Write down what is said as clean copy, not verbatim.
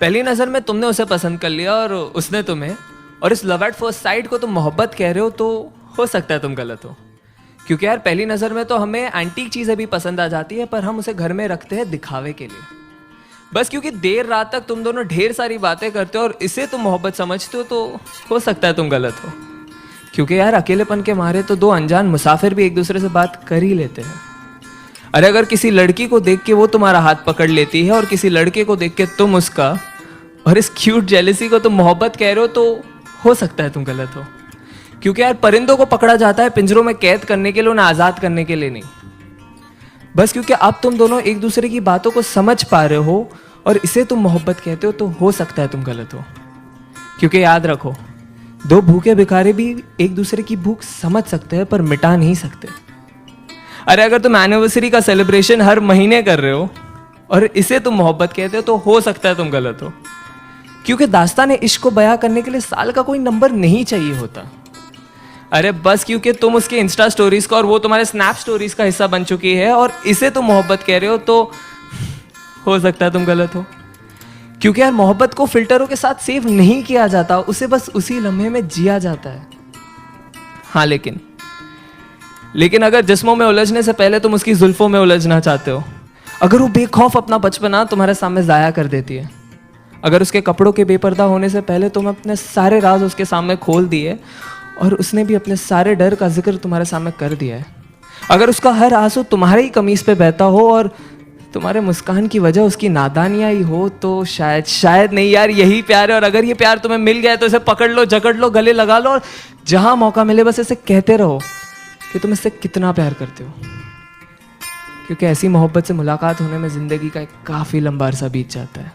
पहली नज़र में तुमने उसे पसंद कर लिया और उसने तुम्हें, और इस लव एट फर्स्ट साइट को तुम मोहब्बत कह रहे हो, तो हो सकता है तुम गलत हो। क्योंकि यार पहली नज़र में तो हमें एंटीक चीज़ें भी पसंद आ जाती है, पर हम उसे घर में रखते हैं दिखावे के लिए। बस क्योंकि देर रात तक तुम दोनों ढेर सारी बातें करते हो और इसे तुम मोहब्बत समझते हो, तो हो सकता है तुम गलत हो। क्योंकि यार अकेलेपन के मारे तो दो अनजान मुसाफिर भी एक दूसरे से बात कर ही लेते हैं। अरे अगर किसी लड़की को देख के वो तुम्हारा हाथ पकड़ लेती है और किसी लड़के को देख के तुम उसका, और इस क्यूट जेलसी को तुम मोहब्बत कह रहे हो, तो हो सकता है तुम गलत हो। क्योंकि यार परिंदों को पकड़ा जाता है पिंजरों में कैद करने के लिए, उन्हें आज़ाद करने के लिए नहीं। बस क्योंकि अब तुम दोनों एक दूसरे की बातों को समझ पा रहे हो और इसे तुम मोहब्बत कहते हो, तो हो सकता है तुम गलत हो। क्योंकि याद रखो, दो भूखे भिखारी भी एक दूसरे की भूख समझ सकते हैं पर मिटा नहीं सकते। अरे अगर तुम एनिवर्सरी का सेलिब्रेशन हर महीने कर रहे हो और इसे तुम मोहब्बत कहते हो, तो हो सकता है तुम गलत हो। क्योंकि दास्तान इश्क को बयां करने के लिए साल का कोई नंबर नहीं चाहिए होता। अरे बस क्योंकि तुम उसके इंस्टा स्टोरीज का और वो तुम्हारे स्नैप स्टोरीज का हिस्सा बन चुकी है और इसे तुम मोहब्बत कह रहे हो, तो हो सकता है तुम गलत हो। क्योंकि यार मोहब्बत को फिल्टरों के साथ सेव नहीं किया जाता, उसे बस उसी लम्हे में जिया जाता है। हाँ लेकिन अगर जिस्मों में उलझने से पहले तुम उसकी जुल्फों में उलझना चाहते हो, अगर वो बेखौफ अपना बचपना तुम्हारे सामने जाया कर देती है, अगर उसके कपड़ों के बेपर्दा होने से पहले तुम अपने सारे राज उसके सामने खोल दिए और उसने भी अपने सारे डर का जिक्र तुम्हारे सामने कर दिया है, अगर उसका हर आंसू तुम्हारे ही कमीज पे बहता हो और तुम्हारे मुस्कान की वजह उसकी नादानियाँ ही हो, तो शायद नहीं यार यही प्यार है। और अगर ये प्यार तुम्हें मिल गया है तो इसे पकड़ लो, जकड़ लो, गले लगा लो और जहां मौका मिले बस इसे कहते रहो कि तुम इससे कितना प्यार करते हो। क्योंकि ऐसी मोहब्बत से मुलाकात होने में जिंदगी का एक काफ़ी लंबा अरसा बीत जाता है।